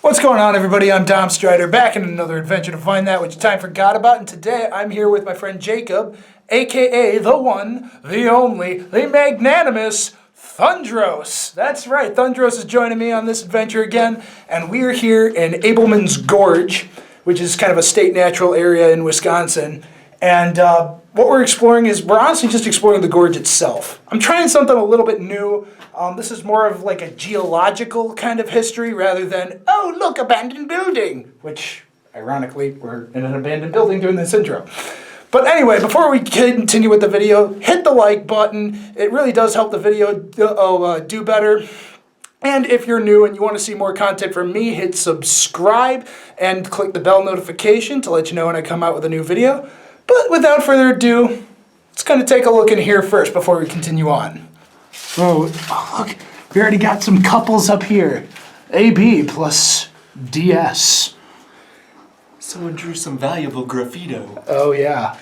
What's going on, everybody? I'm Dom Strider, back in another adventure to find that which time forgot about, and today I'm here with my friend Jacob, aka the one, the only, the magnanimous Thundross. That's right, Thundross is joining me on this adventure again, and we're here in Ableman's Gorge, which is kind of a state natural area in Wisconsin, and what we're exploring is, we're honestly just exploring the gorge itself. I'm trying something a little bit new. This is more of like a geological kind of history rather than, oh, look, abandoned building, which, ironically, we're in an abandoned building doing this intro. But anyway, before we continue with the video, hit the like button. It really does help the video do better. And if you're new and you want to see more content from me, hit subscribe and click the bell notification to let you know when I come out with a new video. But without further ado, let's kind of take a look in here first before we continue on. Oh, look, we already got some couples up here. AB plus DS. Someone drew some valuable graffito. Oh, yeah.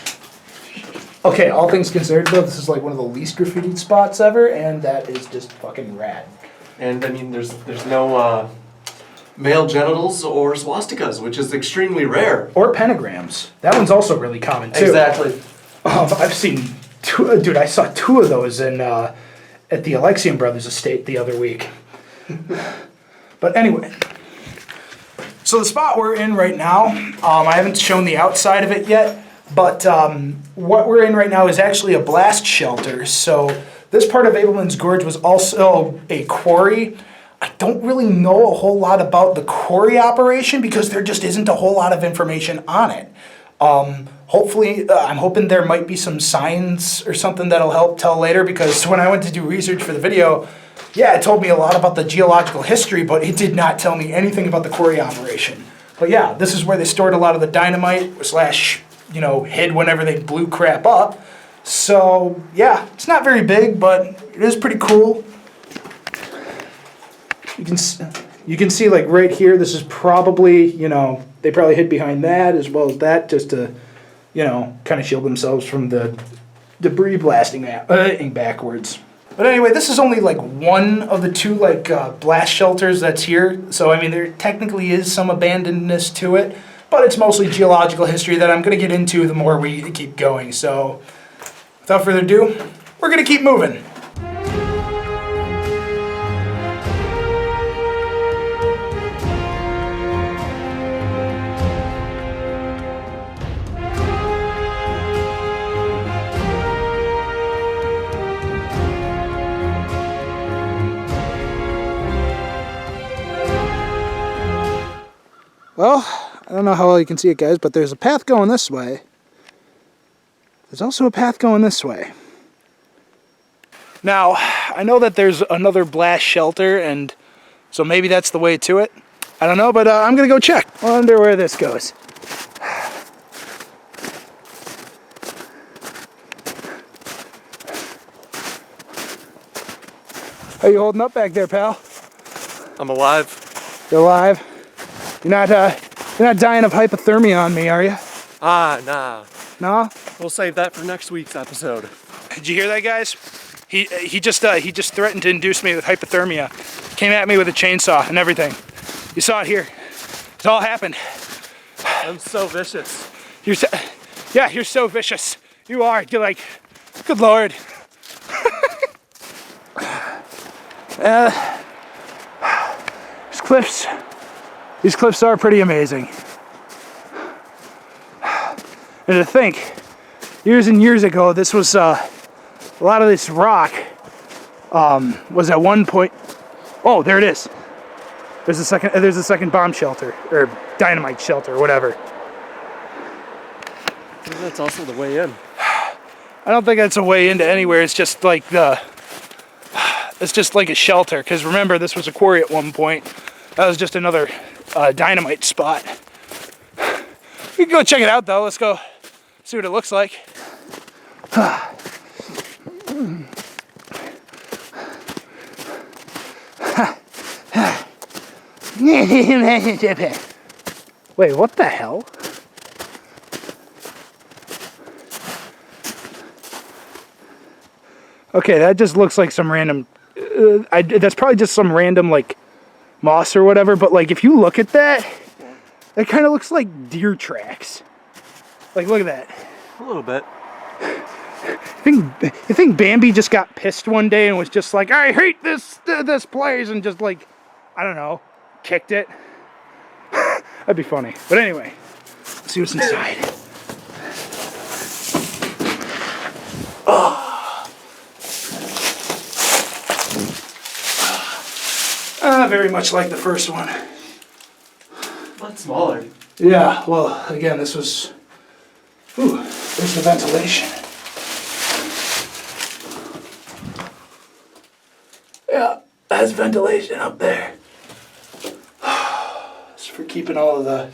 Okay, all things considered, though, this is like one of the least graffitied spots ever, and that is just fucking rad. And, I mean, there's no male genitals or swastikas, which is extremely rare. Or pentagrams. That one's also really common, too. Exactly. I've seen two, dude, I saw two of those in, at the Alexian Brothers estate the other week. But anyway, so the spot we're in right now, I haven't shown the outside of it yet, but what we're in right now is actually a blast shelter. So this part of Ableman's Gorge was also a quarry. I don't really know a whole lot about the quarry operation because there just isn't a whole lot of information on it. Hopefully, I'm hoping there might be some signs or something that'll help tell later, because when I went to do research for the video, yeah, it told me a lot about the geological history, but it did not tell me anything about the quarry operation. But yeah, this is where they stored a lot of the dynamite slash, you know, hid whenever they blew crap up. So yeah, it's not very big, but it is pretty cool. You can see like right here, this is probably, you know, they probably hid behind that as well as that just to, you know, kind of shield themselves from the debris blasting backwards. But anyway, this is only like one of the two like blast shelters that's here. So I mean, there technically is some abandonedness to it, but it's mostly geological history that I'm going to get into the more we keep going. So without further ado, we're going to keep moving. Well, I don't know how well you can see it, guys, but there's a path going this way. There's also a path going this way. Now, I know that there's another blast shelter, and so maybe that's the way to it. I don't know, but I'm going to go check. I wonder where this goes. How you holding up back there, pal? I'm alive. You're alive? You're not dying of hypothermia on me, are you? Nah. No? We'll save that for next week's episode. Did you hear that, guys? He just threatened to induce me with hypothermia. Came at me with a chainsaw and everything. You saw it here. It all happened. I'm so vicious. You're so vicious. You are. You're like, good Lord. These cliffs are pretty amazing. And to think, years and years ago, this was a lot of this rock was at one point. Oh, there it is. There's a second bomb shelter or dynamite shelter, or whatever. Maybe that's also the way in. I don't think that's a way into anywhere. It's just like it's just like a shelter. Because remember, this was a quarry at one point. That was just another dynamite spot. We can go check it out, though. Let's go see what it looks like. Wait, what the hell? Okay, that just looks like some random... that's probably just some random, like, moss or whatever, but like if you look at that, it kind of looks like deer tracks. Like look at that. A little bit. You think Bambi just got pissed one day and was just like, I hate this place, and just like, I don't know, kicked it? That'd be funny. But anyway, let's see what's inside. Very much like the first one. A lot smaller. Yeah, well, again, this was... Ooh, there's the ventilation. Yeah, that's ventilation up there. It's for keeping all the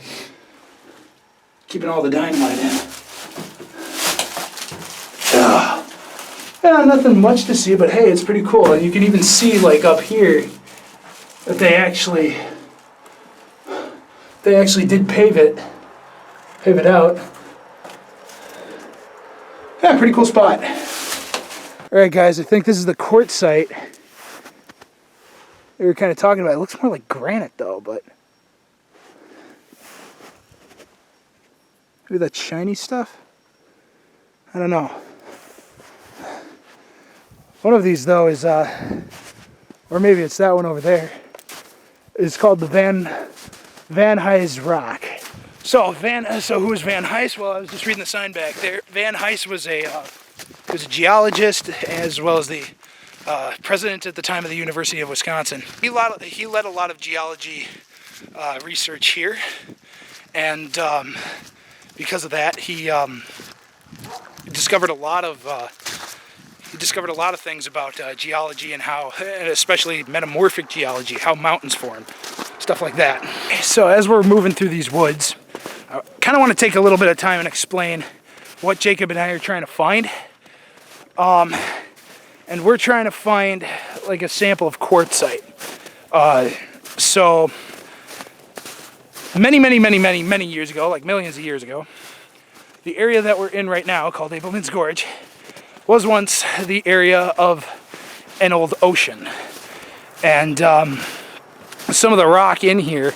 dynamite in. Yeah, nothing much to see, but hey, it's pretty cool. And you can even see, like, up here, that they actually did pave it out. Yeah, pretty cool spot. All right, guys, I think this is the quartzite they were kind of talking about. It looks more like granite, though, but maybe that shiny stuff? I don't know. One of these, though, is, or maybe it's that one over there. It's called the Van Hise Rock. So who was Van Hise? Well, I was just reading the sign back there. Van Hise was a geologist, as well as the president at the time of the University of Wisconsin. He led a lot of geology research here, and because of that, he discovered a lot of things about geology and how, and especially metamorphic geology, how mountains form, stuff like that. So as we're moving through these woods, I kind of want to take a little bit of time and explain what Jacob and I are trying to find. And we're trying to find like a sample of quartzite. So many years ago, like millions of years ago, the area that we're in right now, called Ableman's Gorge, was once the area of an old ocean. And some of the rock in here,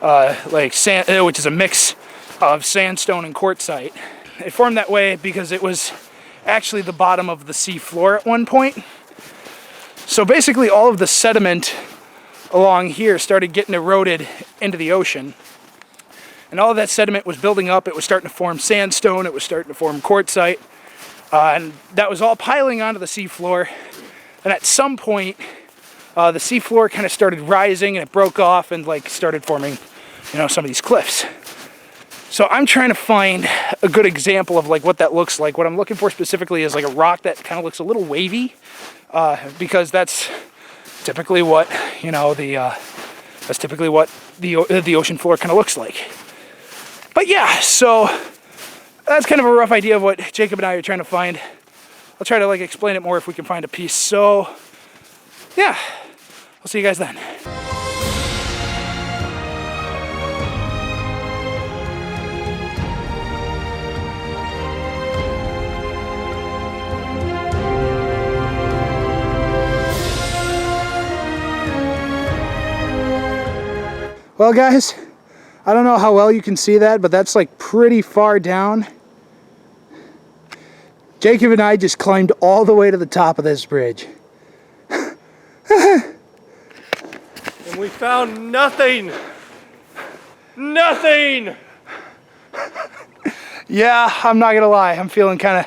like sand, which is a mix of sandstone and quartzite, it formed that way because it was actually the bottom of the sea floor at one point. So basically all of the sediment along here started getting eroded into the ocean. And all of that sediment was building up. It was starting to form sandstone. It was starting to form quartzite. And that was all piling onto the seafloor. And at some point, the seafloor kind of started rising, and it broke off and like started forming, you know, some of these cliffs. So I'm trying to find a good example of like what that looks like. What I'm looking for specifically is like a rock that kind of looks a little wavy, because that's typically what, you know, the ocean floor kind of looks like. But yeah, so that's kind of a rough idea of what Jacob and I are trying to find. I'll try to like explain it more if we can find a piece. So yeah, I'll see you guys then. Well, guys, I don't know how well you can see that, but that's like pretty far down. Jacob and I just climbed all the way to the top of this bridge. And we found nothing. Nothing. Yeah, I'm not gonna lie. I'm feeling kind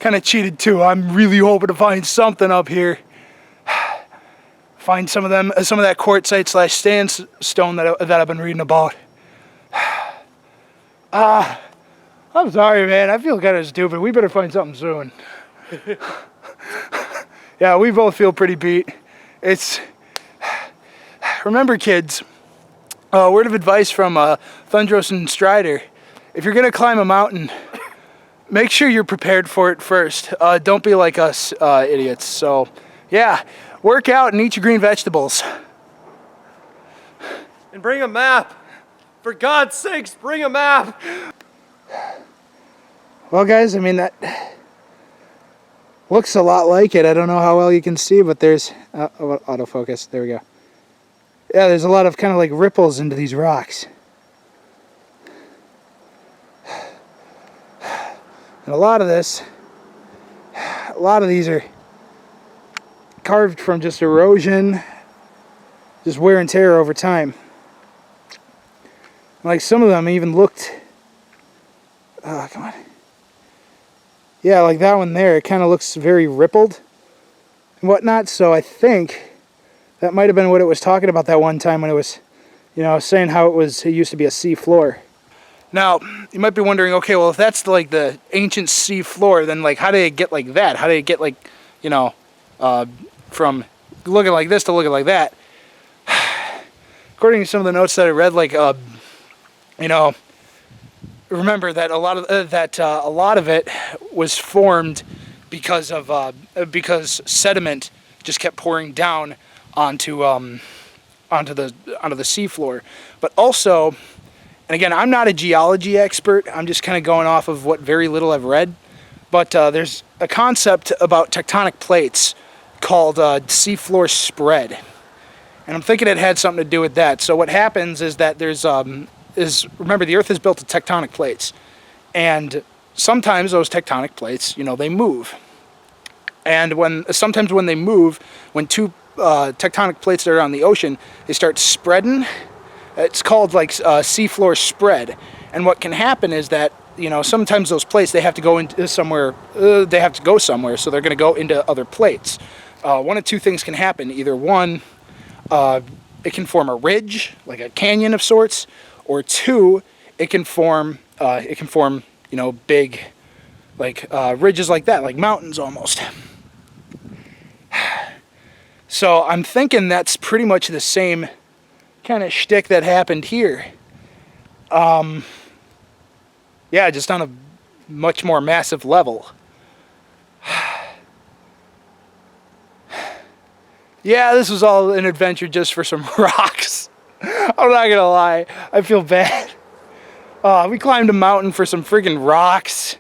of cheated too. I'm really hoping to find something up here. Find some of that quartzite slash sandstone that I've been reading about. I'm sorry, man. I feel kind of stupid. We better find something soon. Yeah, we both feel pretty beat. Remember, kids, word of advice from Thundross and Strider: if you're gonna climb a mountain, make sure you're prepared for it first. Don't be like us idiots. So, yeah, work out and eat your green vegetables. And bring a map. For God's sakes, bring a map. Well, guys, I mean, that looks a lot like it. I don't know how well you can see, but there's autofocus. There we go. Yeah, there's a lot of kind of like ripples into these rocks. And a lot of these are carved from just erosion, just wear and tear over time. Like some of them even looked, oh, come on. Yeah, like that one there, it kind of looks very rippled and whatnot, so I think that might have been what it was talking about that one time when it was, you know, saying how it used to be a sea floor. Now, you might be wondering, okay, well, if that's like the ancient sea floor, then like how did it get like that? How did it get like, you know, from looking like this to looking like that? According to some of the notes that I read, like, you know, remember that a lot of it was formed because sediment just kept pouring down onto the seafloor. But also, and again, I'm not a geology expert. I'm just kind of going off of what very little I've read. But there's a concept about tectonic plates called seafloor spread, and I'm thinking it had something to do with that. So what happens is that remember, the Earth is built of tectonic plates, and sometimes those tectonic plates, you know, they move. And sometimes when they move, when two tectonic plates that are on the ocean, they start spreading. It's called like seafloor spread. And what can happen is that, you know, sometimes those plates, they have to go into somewhere. So they're going to go into other plates. One of two things can happen. Either one, it can form a ridge, like a canyon of sorts, or two, it can form, you know, big, like ridges like that, like mountains almost. So I'm thinking that's pretty much the same kind of shtick that happened here. Yeah, just on a much more massive level. Yeah, this was all an adventure just for some rocks. I'm not gonna lie, I feel bad. We climbed a mountain for some friggin' rocks.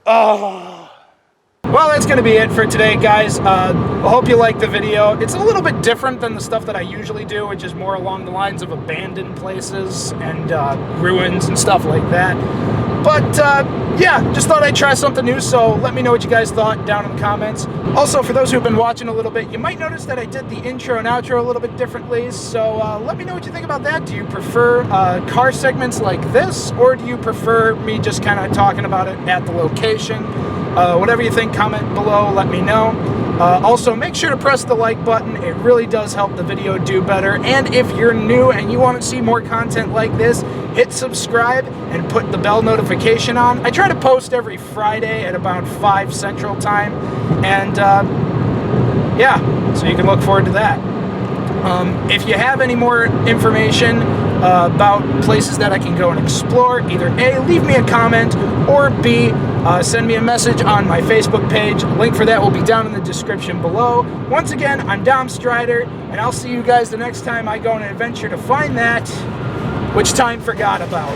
Oh. Well, that's going to be it for today, guys. I hope you liked the video. It's a little bit different than the stuff that I usually do, which is more along the lines of abandoned places and ruins and stuff like that. But, yeah, just thought I'd try something new, so let me know what you guys thought down in the comments. Also, for those who've been watching a little bit, you might notice that I did the intro and outro a little bit differently, so let me know what you think about that. Do you prefer car segments like this, or do you prefer me just kind of talking about it at the location? Whatever you think, comment below, let me know. Also, make sure to press the like button. It really does help the video do better. And if you're new and you want to see more content like this, hit subscribe and put the bell notification on. I try to post every Friday at about 5 Central Time. And, yeah, so you can look forward to that. If you have any more information about places that I can go and explore, either A, leave me a comment, or B, send me a message on my Facebook page. Link for that will be down in the description below. Once again, I'm Dom Strider, and I'll see you guys the next time I go on an adventure to find that which time forgot about.